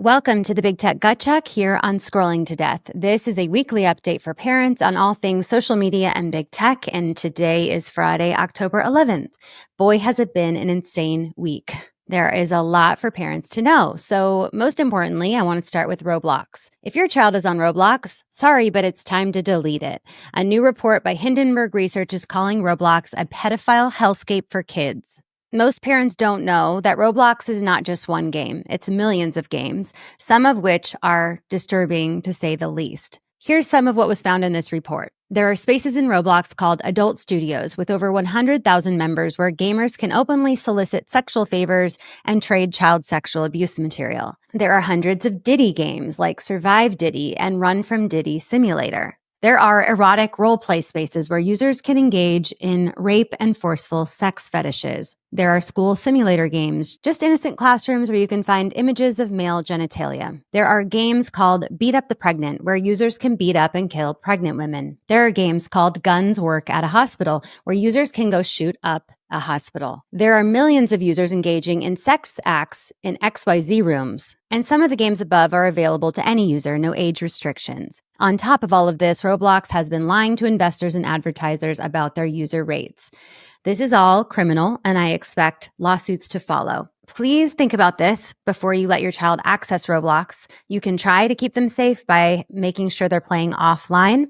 Welcome to the Big Tech Gut Check here on Scrolling to Death. This is a weekly update for parents on all things social media and big tech, and today is Friday, October 11th. Boy, has it been an insane week. There is a lot for parents to know. So most importantly, I want to start with Roblox. If your child is on Roblox, sorry, but it's time to delete it. A new report by Hindenburg Research is calling Roblox a pedophile hellscape for kids. Most parents don't know that Roblox is not just one game. It's millions of games, some of which are disturbing to say the least. Here's some of what was found in this report. There are spaces in Roblox called adult studios with over 100,000 members where gamers can openly solicit sexual favors and trade child sexual abuse material. There are hundreds of Diddy games like Survive Diddy and Run from Diddy Simulator. There are erotic role-play spaces where users can engage in rape and forceful sex fetishes. There are school simulator games, just innocent classrooms where you can find images of male genitalia. There are games called Beat Up the Pregnant, where users can beat up and kill pregnant women. There are games called Guns Work at a Hospital, where users can go shoot up a hospital. There are millions of users engaging in sex acts in XYZ rooms. And some of the games above are available to any user, no age restrictions. On top of all of this, Roblox has been lying to investors and advertisers about their user rates. This is all criminal, and I expect lawsuits to follow. Please think about this before you let your child access Roblox. You can try to keep them safe by making sure they're playing offline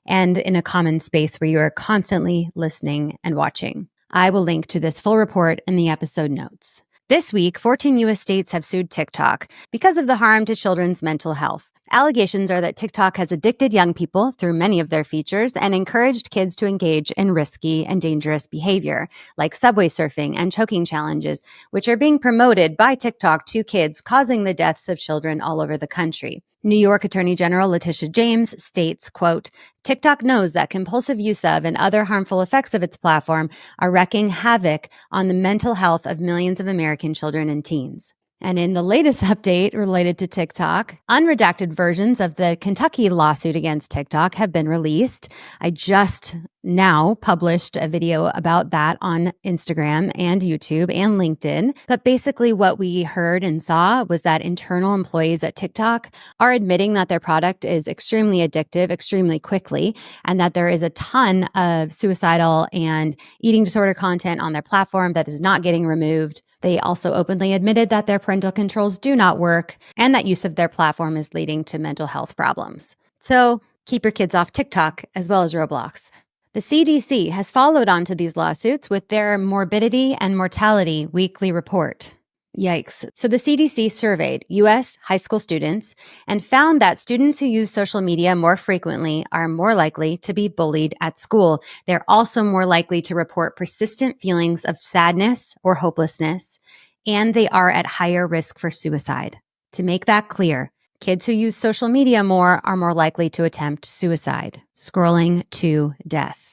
and in a common space where you are constantly listening and watching. I will link to this full report in the episode notes. This week, 14 U.S. states have sued TikTok because of the harm to children's mental health. Allegations are that TikTok has addicted young people through many of their features and encouraged kids to engage in risky and dangerous behavior, like subway surfing and choking challenges, which are being promoted by TikTok to kids, causing the deaths of children all over the country. New York Attorney General Letitia James states, quote, TikTok knows that compulsive use of and other harmful effects of its platform are wreaking havoc on the mental health of millions of American children and teens. And in the latest update related to TikTok, unredacted versions of the Kentucky lawsuit against TikTok have been released. I just now published a video about that on Instagram and YouTube and LinkedIn. But basically what we heard and saw was that internal employees at TikTok are admitting that their product is extremely addictive extremely quickly, and that there is a ton of suicidal and eating disorder content on their platform that is not getting removed. They also openly admitted that their parental controls do not work and that use of their platform is leading to mental health problems. So keep your kids off TikTok as well as Roblox. The CDC has followed on to these lawsuits with their morbidity and mortality weekly report. Yikes. So the CDC surveyed U.S. high school students and found that students who use social media more frequently are more likely to be bullied at school. They're also more likely to report persistent feelings of sadness or hopelessness, and they are at higher risk for suicide. To make that clear, kids who use social media more are more likely to attempt suicide. Scrolling to death.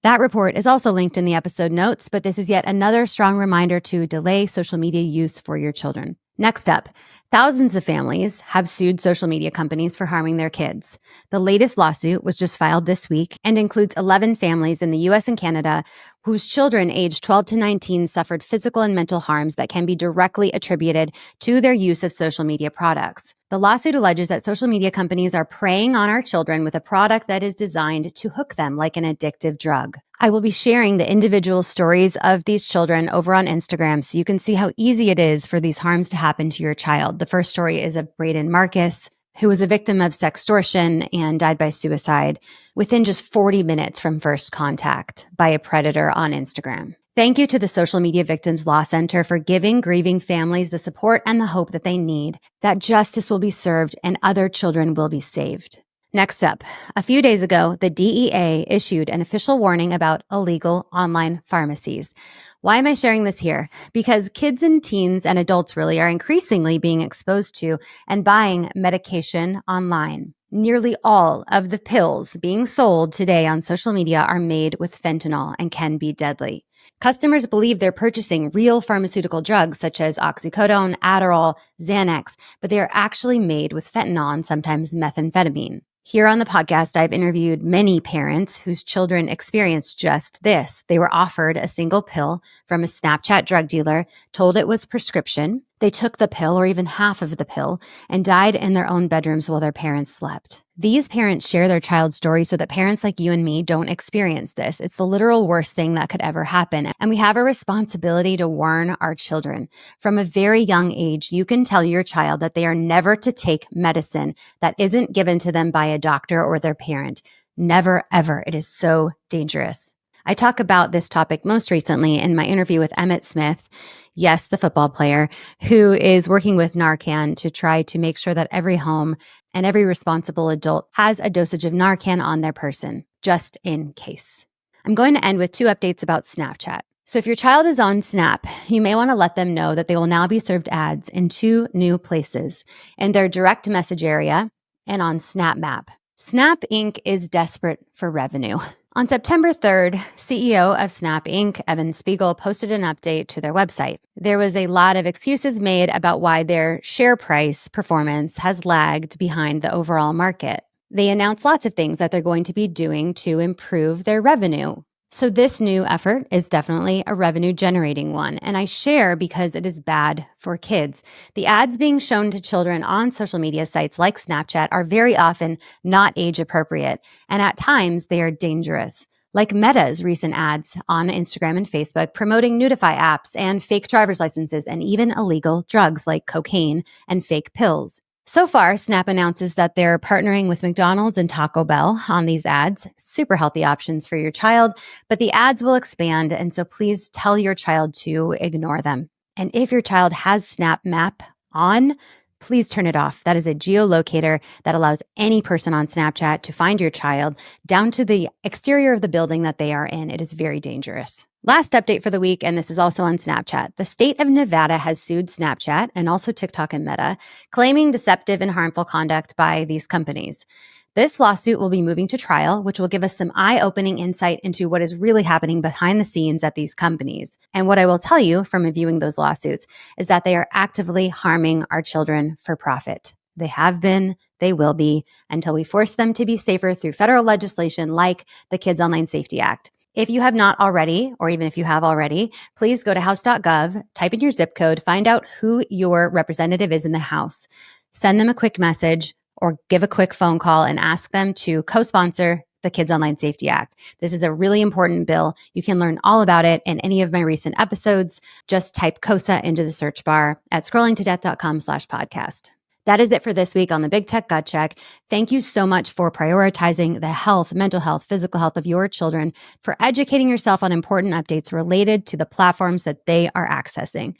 That report is also linked in the episode notes, but this is yet another strong reminder to delay social media use for your children. Next up, thousands of families have sued social media companies for harming their kids. The latest lawsuit was just filed this week and includes 11 families in the U.S. and Canada whose children aged 12 to 19 suffered physical and mental harms that can be directly attributed to their use of social media products. The lawsuit alleges that social media companies are preying on our children with a product that is designed to hook them like an addictive drug. I will be sharing the individual stories of these children over on Instagram so you can see how easy it is for these harms to happen to your child. The first story is of Braden Marcus, who was a victim of sextortion and died by suicide within just 40 minutes from first contact by a predator on Instagram. Thank you to the Social Media Victims Law Center for giving grieving families the support and the hope that they need, that justice will be served and other children will be saved. Next up, a few days ago, the DEA issued an official warning about illegal online pharmacies. Why am I sharing this here? Because kids and teens and adults really are increasingly being exposed to and buying medication online. Nearly all of the pills being sold today on social media are made with fentanyl and can be deadly. Customers believe they're purchasing real pharmaceutical drugs such as oxycodone, Adderall, Xanax, but they are actually made with fentanyl and sometimes methamphetamine. Here on the podcast, I've interviewed many parents whose children experienced just this. They were offered a single pill from a Snapchat drug dealer, told it was prescription. They took the pill or even half of the pill and died in their own bedrooms while their parents slept. These parents share their child's story so that parents like you and me don't experience this. It's the literal worst thing that could ever happen. And we have a responsibility to warn our children. From a very young age, you can tell your child that they are never to take medicine that isn't given to them by a doctor or their parent. Never, ever. It is so dangerous. I talk about this topic most recently in my interview with Emmitt Smith. Yes, the football player who is working with Narcan to try to make sure that every home and every responsible adult has a dosage of Narcan on their person, just in case. I'm going to end with 2 updates about Snapchat. So if your child is on Snap, you may want to let them know that they will now be served ads in 2 new places, in their direct message area and on Snap Map. Snap Inc. is desperate for revenue. On September 3rd, CEO of Snap Inc., Evan Spiegel, posted an update to their website. There was a lot of excuses made about why their share price performance has lagged behind the overall market. They announced lots of things that they're going to be doing to improve their revenue. So this new effort is definitely a revenue-generating one, and I share because it is bad for kids. The ads being shown to children on social media sites like Snapchat are very often not age-appropriate, and at times they are dangerous. Like Meta's recent ads on Instagram and Facebook promoting Nudify apps and fake driver's licenses and even illegal drugs like cocaine and fake pills. So far, Snap announces that they're partnering with McDonald's and Taco Bell on these ads, super healthy options for your child, but the ads will expand, and so please tell your child to ignore them. And if your child has Snap Map on, please turn it off. That is a geolocator that allows any person on Snapchat to find your child down to the exterior of the building that they are in. It is very dangerous. Last update for the week, and this is also on Snapchat. The state of Nevada has sued Snapchat and also TikTok and Meta, claiming deceptive and harmful conduct by these companies. This lawsuit will be moving to trial, which will give us some eye-opening insight into what is really happening behind the scenes at these companies. And what I will tell you from reviewing those lawsuits is that they are actively harming our children for profit. They have been, they will be, until we force them to be safer through federal legislation like the Kids Online Safety Act. If you have not already, or even if you have already, please go to house.gov, type in your zip code, find out who your representative is in the House, send them a quick message or give a quick phone call and ask them to co-sponsor the Kids Online Safety Act. This is a really important bill. You can learn all about it in any of my recent episodes. Just type KOSA into the search bar at scrollingtodeath.com/podcast. That is it for this week on the Big Tech Gut Check. Thank you so much for prioritizing the health, mental health, physical health of your children, for educating yourself on important updates related to the platforms that they are accessing.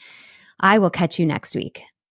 I will catch you next week.